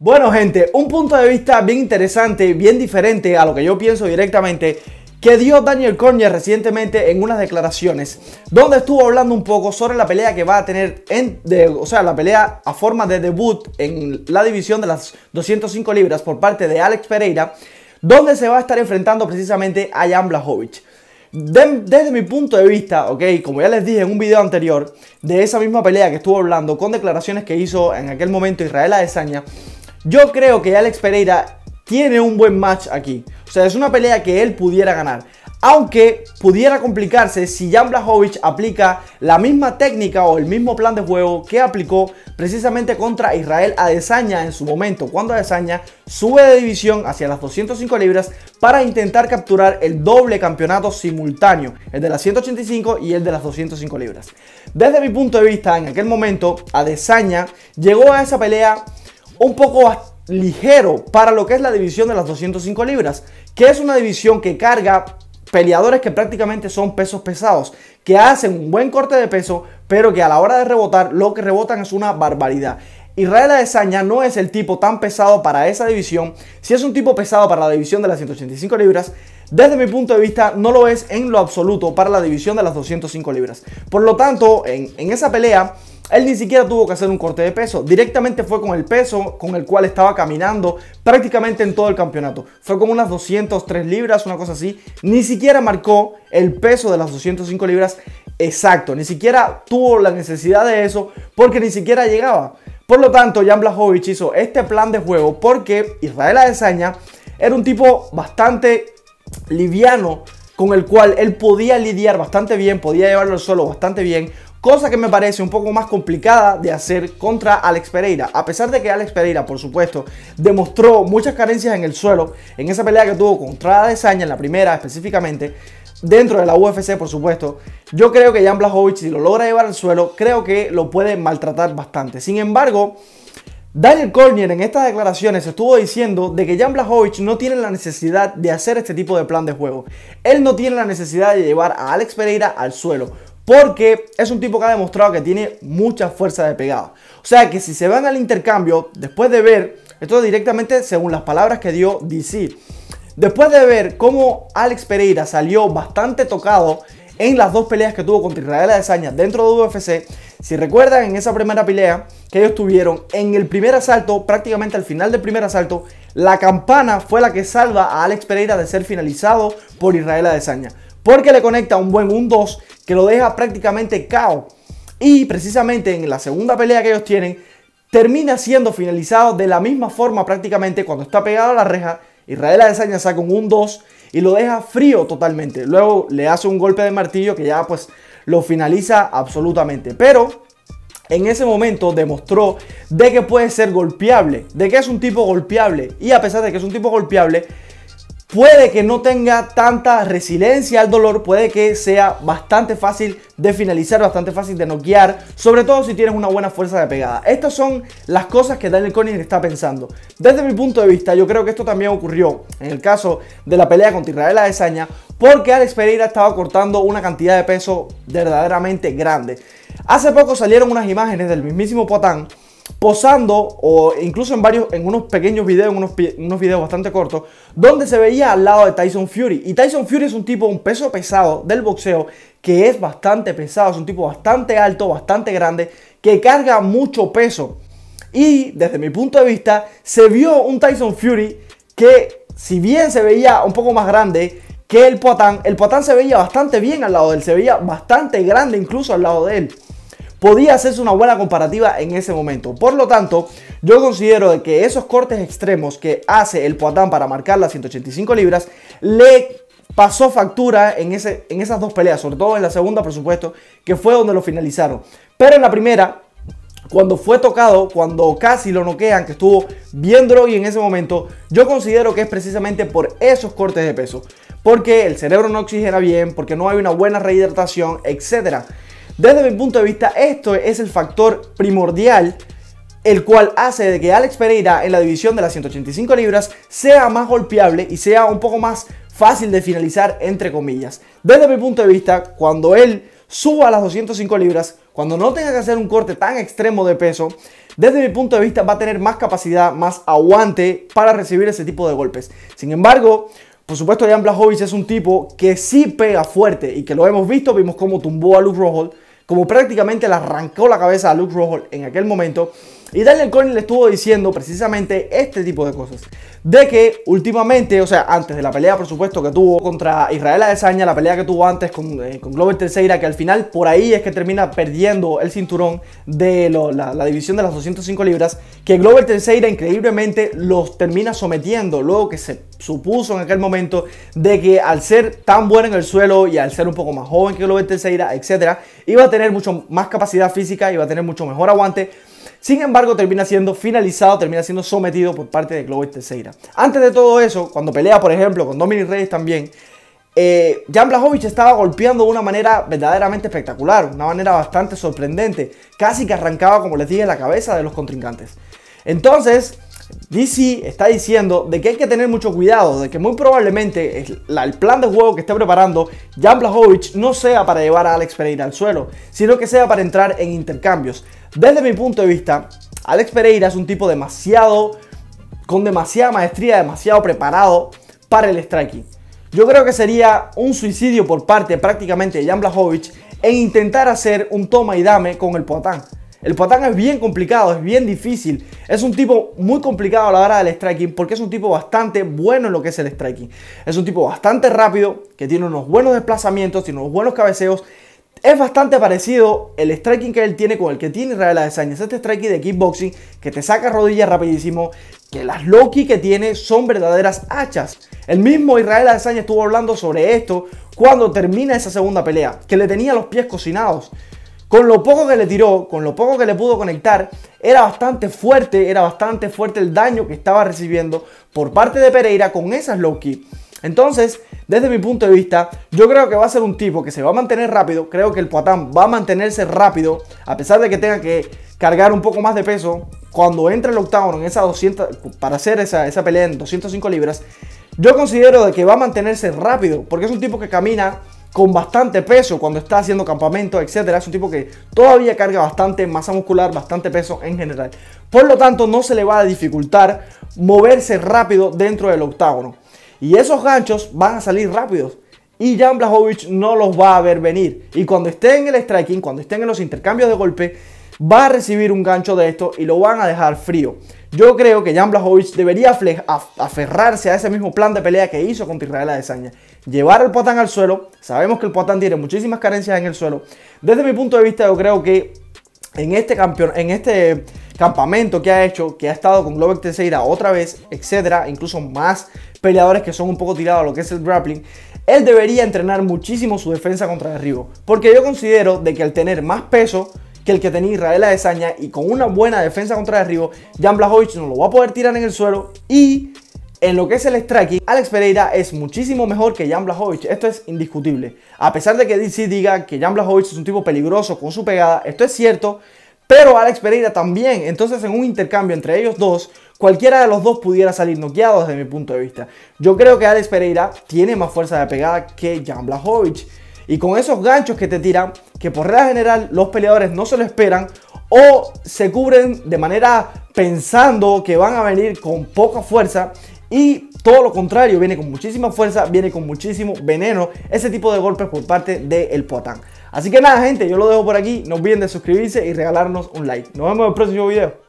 Bueno, gente, un punto de vista bien interesante, bien diferente a lo que yo pienso directamente, que dio Daniel Cormier recientemente en unas declaraciones, donde estuvo hablando un poco sobre la pelea que va a tener, la pelea a forma de debut en la división de las 205 libras por parte de Alex Pereira, donde se va a estar enfrentando precisamente a Jan Blachowicz. Desde mi punto de vista, como ya les dije en un video anterior, de esa misma pelea que estuvo hablando, con declaraciones que hizo en aquel momento Israel Adesanya, yo creo que Alex Pereira tiene un buen match aquí. O sea, es una pelea que él pudiera ganar. Aunque pudiera complicarse si Jan Blachowicz aplica la misma técnica o el mismo plan de juego que aplicó precisamente contra Israel Adesanya en su momento, cuando Adesanya sube de división hacia las 205 libras para intentar capturar el doble campeonato simultáneo, el de las 185 y el de las 205 libras. Desde mi punto de vista, en aquel momento, Adesanya llegó a esa pelea un poco ligero para lo que es la división de las 205 libras, que es una división que carga peleadores que prácticamente son pesos pesados, que hacen un buen corte de peso, pero que a la hora de rebotar, lo que rebotan es una barbaridad. Israel Adesanya no es el tipo tan pesado para esa división. Si es un tipo pesado para la división de las 185 libras, desde mi punto de vista no lo es en lo absoluto para la división de las 205 libras. Por lo tanto, en esa pelea, él ni siquiera tuvo que hacer un corte de peso. Directamente fue con el peso con el cual estaba caminando prácticamente en todo el campeonato. Fue como unas 203 libras, una cosa así. Ni siquiera marcó el peso de las 205 libras exacto. Ni siquiera tuvo la necesidad de eso porque ni siquiera llegaba. Por lo tanto, Jan Blachowicz hizo este plan de juego porque Israel Adesanya era un tipo bastante liviano con el cual él podía lidiar bastante bien, podía llevarlo al suelo bastante bien. Cosa que me parece un poco más complicada de hacer contra Alex Pereira. A pesar de que Alex Pereira, por supuesto, demostró muchas carencias en el suelo, en esa pelea que tuvo contra Adesanya, en la primera específicamente, dentro de la UFC, por supuesto, yo creo que Jan Blachowicz, si lo logra llevar al suelo, creo que lo puede maltratar bastante. Sin embargo, Daniel Cormier en estas declaraciones estuvo diciendo de que Jan Blachowicz no tiene la necesidad de hacer este tipo de plan de juego. Él no tiene la necesidad de llevar a Alex Pereira al suelo, porque es un tipo que ha demostrado que tiene mucha fuerza de pegada. O sea que si se van al intercambio, después de ver, esto directamente según las palabras que dio DC, después de ver cómo Alex Pereira salió bastante tocado en las dos peleas que tuvo contra Israel Adesanya dentro de UFC, si recuerdan en esa primera pelea que ellos tuvieron, en el primer asalto, prácticamente al final del primer asalto, la campana fue la que salva a Alex Pereira de ser finalizado por Israel Adesanya, porque le conecta un buen 1-2 que lo deja prácticamente KO. Y precisamente en la segunda pelea que ellos tienen, termina siendo finalizado de la misma forma prácticamente cuando está pegado a la reja. Israel Adesanya saca un 1-2 y lo deja frío totalmente. Luego le hace un golpe de martillo que ya pues lo finaliza absolutamente. Pero en ese momento demostró de que puede ser golpeable, de que es un tipo golpeable. Y a pesar de que es un tipo golpeable, puede que no tenga tanta resiliencia al dolor, puede que sea bastante fácil de finalizar, bastante fácil de noquear, sobre todo si tienes una buena fuerza de pegada. Estas son las cosas que Daniel Cormier está pensando. Desde mi punto de vista, yo creo que esto también ocurrió en el caso de la pelea contra Israel Adesanya, porque Alex Pereira estaba cortando una cantidad de peso verdaderamente grande. Hace poco salieron unas imágenes del mismísimo Poatan posando, o incluso en unos pequeños videos, unos videos bastante cortos, donde se veía al lado de Tyson Fury. Y Tyson Fury es un tipo, un peso pesado del boxeo, que es bastante pesado, es un tipo bastante alto, bastante grande, que carga mucho peso. Y desde mi punto de vista, se vio un Tyson Fury que, si bien se veía un poco más grande que el Poatan se veía bastante bien al lado de él, se veía bastante grande incluso al lado de él. Podía hacerse una buena comparativa en ese momento. Por lo tanto, yo considero de que esos cortes extremos que hace el Poatan para marcar las 185 libras le pasó factura en esas dos peleas, sobre todo en la segunda, por supuesto, que fue donde lo finalizaron. Pero en la primera, cuando fue tocado, cuando casi lo noquean, que estuvo bien drogui en ese momento, yo considero que es precisamente por esos cortes de peso, porque el cerebro no oxigena bien, porque no hay una buena rehidratación, etc. Desde mi punto de vista, esto es el factor primordial, el cual hace de que Alex Pereira en la división de las 185 libras sea más golpeable y sea un poco más fácil de finalizar, entre comillas. Desde mi punto de vista, cuando él suba a las 205 libras, cuando no tenga que hacer un corte tan extremo de peso, desde mi punto de vista va a tener más capacidad, más aguante para recibir ese tipo de golpes. Sin embargo, por supuesto, Jan Blachowicz es un tipo que sí pega fuerte y que lo hemos visto, vimos cómo tumbó a Luke Rockhold, como prácticamente le arrancó la cabeza a Luke Rockhold en aquel momento. Y Daniel Cormier le estuvo diciendo precisamente este tipo de cosas. De que últimamente, o sea, antes de la pelea, por supuesto, que tuvo contra Israel Adesanya, la pelea que tuvo antes con Glover Teixeira, que al final por ahí es que termina perdiendo el cinturón de la división de las 205 libras, que Glover Teixeira increíblemente los termina sometiendo, luego que se supuso en aquel momento de que al ser tan bueno en el suelo y al ser un poco más joven que Glover Teixeira, etcétera, iba a tener mucho más capacidad física, iba a tener mucho mejor aguante. Sin embargo, termina siendo finalizado, termina siendo sometido por parte de Glover Teixeira. Antes de todo eso, cuando pelea, por ejemplo, con Dominick Reyes también, Jan Blachowicz estaba golpeando de una manera verdaderamente espectacular, una manera bastante sorprendente. Casi que arrancaba, como les dije, la cabeza de los contrincantes. Entonces, DC está diciendo de que hay que tener mucho cuidado, de que muy probablemente el plan de juego que esté preparando Jan Blachowicz no sea para llevar a Alex Pereira al suelo, sino que sea para entrar en intercambios. Desde mi punto de vista, Alex Pereira es un tipo con demasiada maestría, demasiado preparado para el striking. Yo creo que sería un suicidio por parte prácticamente de Jan Blachowicz en intentar hacer un toma y dame con el Poatan. El Poatan es bien complicado, es bien difícil. Es un tipo muy complicado a la hora del striking porque es un tipo bastante bueno en lo que es el striking. Es un tipo bastante rápido, que tiene unos buenos desplazamientos, tiene unos buenos cabeceos. Es bastante parecido el striking que él tiene con el que tiene Israel Adesanya. Es este striking de kickboxing que te saca rodillas rapidísimo, que las low kick que tiene son verdaderas hachas. El mismo Israel Adesanya estuvo hablando sobre esto cuando termina esa segunda pelea, que le tenía los pies cocinados. Con lo poco que le tiró, con lo poco que le pudo conectar, era bastante fuerte el daño que estaba recibiendo por parte de Pereira con esas low kick. Entonces, desde mi punto de vista, yo creo que va a ser un tipo que se va a mantener rápido. Creo que el Poatan va a mantenerse rápido, a pesar de que tenga que cargar un poco más de peso. Cuando entre el octágono en esa 200, para hacer esa pelea en 205 libras, yo considero de que va a mantenerse rápido, porque es un tipo que camina con bastante peso cuando está haciendo campamento, etcétera. Es un tipo que todavía carga bastante masa muscular, bastante peso en general. Por lo tanto, no se le va a dificultar moverse rápido dentro del octágono. Y esos ganchos van a salir rápidos. Y Jan Blachowicz no los va a ver venir. Y cuando esté en el striking, cuando estén en los intercambios de golpe, va a recibir un gancho de esto y lo van a dejar frío. Yo creo que Jan Blachowicz debería aferrarse a ese mismo plan de pelea que hizo contra Israel Adesanya. Llevar al Poatan al suelo. Sabemos que el Poatan tiene muchísimas carencias en el suelo. Desde mi punto de vista, yo creo que en este campamento que ha hecho, que ha estado con Glover Teixeira otra vez, etcétera, incluso más peleadores que son un poco tirados a lo que es el grappling, él debería entrenar muchísimo su defensa contra derribo, porque yo considero de que al tener más peso que el que tenía Israel Adesanya y con una buena defensa contra derribo, Jan Blachowicz no lo va a poder tirar en el suelo. Y en lo que es el striking, Alex Pereira es muchísimo mejor que Jan Blachowicz. Esto es indiscutible. A pesar de que DC diga que Jan Blachowicz es un tipo peligroso con su pegada, esto es cierto, pero Alex Pereira también. Entonces, en un intercambio entre ellos dos, cualquiera de los dos pudiera salir noqueado desde mi punto de vista. Yo creo que Alex Pereira tiene más fuerza de pegada que Jan Blachowicz. Y con esos ganchos que te tiran, que por regla general los peleadores no se lo esperan o se cubren de manera pensando que van a venir con poca fuerza, y todo lo contrario, viene con muchísima fuerza, viene con muchísimo veneno ese tipo de golpes por parte del Poatan. Así que nada, gente, yo lo dejo por aquí. No olviden de suscribirse y regalarnos un like. Nos vemos en el próximo video.